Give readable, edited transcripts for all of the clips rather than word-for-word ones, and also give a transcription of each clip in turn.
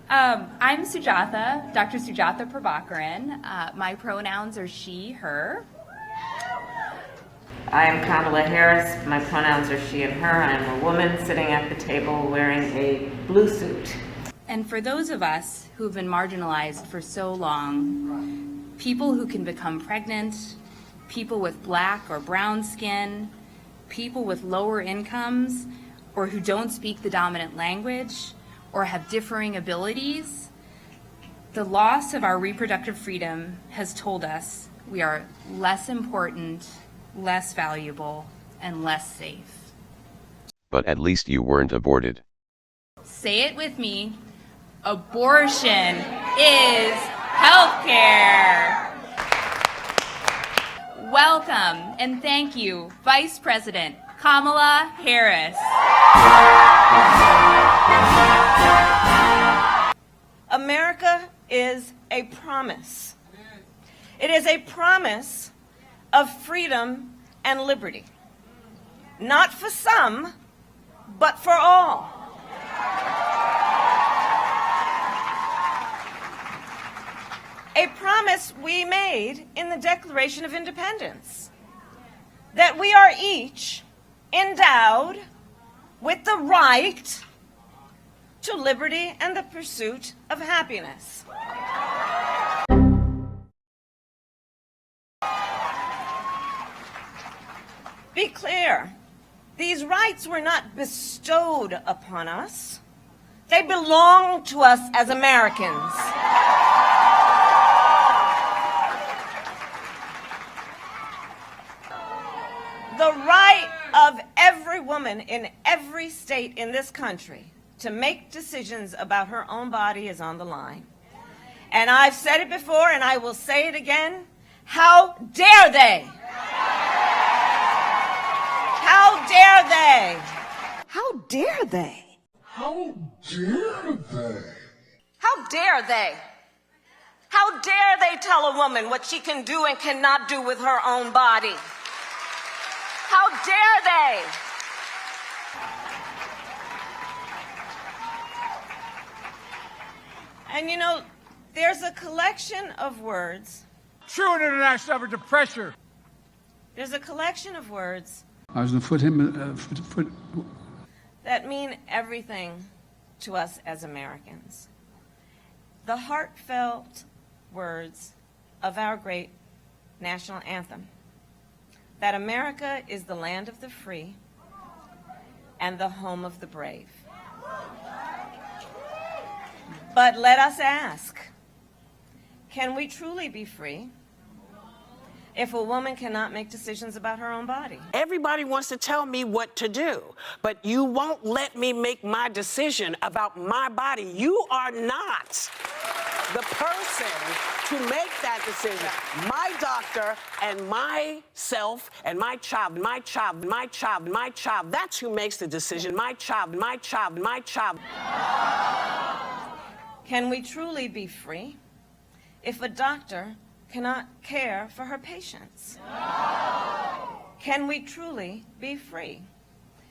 I'm Sujatha, Dr. Sujatha Prabhakaran. My pronouns are she, her. I am Kamala Harris. My pronouns are she and her. I am a woman sitting at the table wearing a blue suit. And for those of us who have been marginalized for so long, people who can become pregnant, people with black or brown skin, people with lower incomes, or who don't speak the dominant language, or have differing abilities, the loss of our reproductive freedom has told us we are less important, less valuable, and less safe. But at least you weren't aborted. Say it with me. Abortion is healthcare. Welcome and thank you, Vice President Kamala Harris. America is a promise. It is a promise of freedom and liberty. Not for some, but for all. A promise we made in the Declaration of Independence, that we are each endowed with the right to liberty and the pursuit of happiness. Be clear, these rights were not bestowed upon us. They belong to us as Americans. The right of every woman in every state in this country to make decisions about her own body is on the line. And I've said it before and I will say it again. How dare they? How dare they? How dare they? How dare they? How dare they? How dare they tell a woman what she can do and cannot do with her own body? How dare they? And you know, there's a collection of words. True international effort to pressure. There's a collection of words I was going to foot that mean everything to us as Americans. The heartfelt words of our great national anthem, that America is the land of the free and the home of the brave. But let us ask, can we truly be free if a woman cannot make decisions about her own body? Everybody wants to tell me what to do, but you won't let me make my decision about my body. You are not the person to make that decision. My doctor and myself and my child, that's who makes the decision. My child. Can we truly be free if a doctor cannot care for her patients? Can we truly be free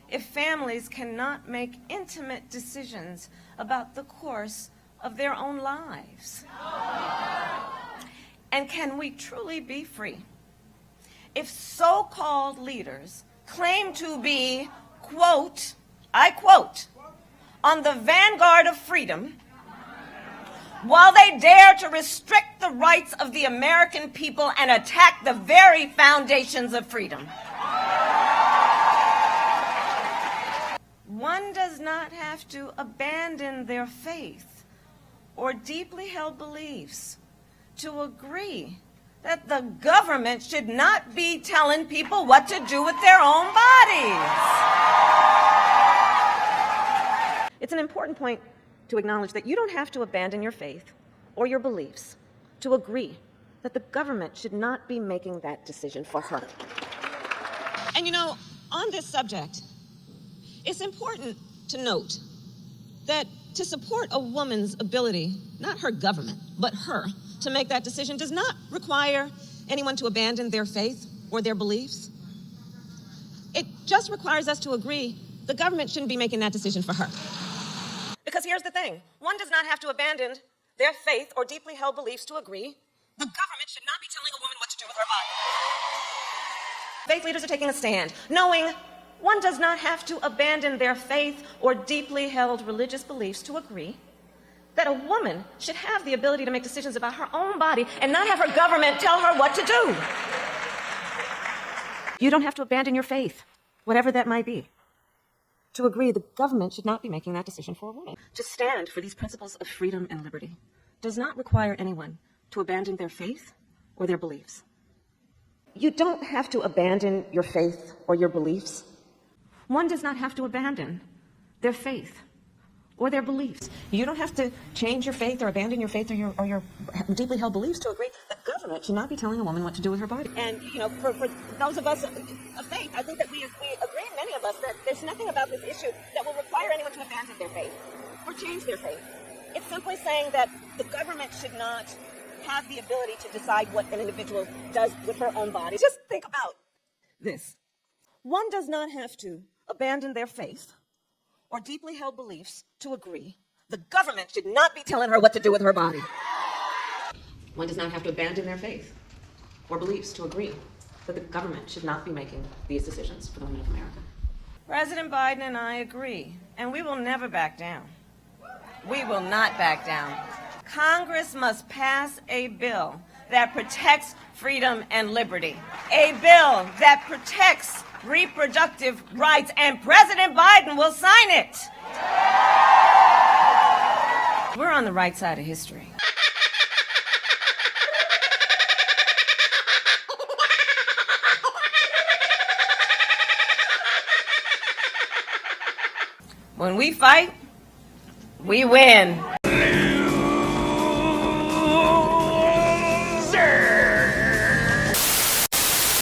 if families cannot make intimate decisions about the course of their own lives? And can we truly be free if so-called leaders claim to be, quote, I quote, on the vanguard of freedom, while they dare to restrict the rights of the American people and attack the very foundations of freedom? One does not have to abandon their faith or deeply held beliefs to agree that the government should not be telling people what to do with their own bodies. It's an important point to acknowledge that you don't have to abandon your faith or your beliefs to agree that the government should not be making that decision for her. And you know, on this subject, it's important to note that to support a woman's ability, not her government, but her, to make that decision does not require anyone to abandon their faith or their beliefs. It just requires us to agree the government shouldn't be making that decision for her. Because here's the thing. One does not have to abandon their faith or deeply held beliefs to agree. The government should not be telling a woman what to do with her body. Faith leaders are taking a stand, knowing one does not have to abandon their faith or deeply held religious beliefs to agree that a woman should have the ability to make decisions about her own body and not have her government tell her what to do. You don't have to abandon your faith, whatever that might be, to agree the government should not be making that decision for a woman. To stand for these principles of freedom and liberty does not require anyone to abandon their faith or their beliefs. You don't have to abandon your faith or your beliefs. One does not have to abandon their faith or their beliefs. You don't have to change your faith or abandon your faith or your deeply held beliefs to agree that government should not be telling a woman what to do with her body. And, you know, for those of us of faith, I think that we agree, many of us, that there's nothing about this issue that will require anyone to abandon their faith or change their faith. It's simply saying that the government should not have the ability to decide what an individual does with her own body. Just think about this. One does not have to abandon their faith or deeply held beliefs to agree the government should not be telling her what to do with her body. One does not have to abandon their faith or beliefs to agree that the government should not be making these decisions for the women of America. President Biden and I agree, and we will never back down. We will not back down. Congress must pass a bill that protects freedom and liberty, a bill that protects reproductive rights, and President Biden will sign it. We're on the right side of history. When we fight, we win.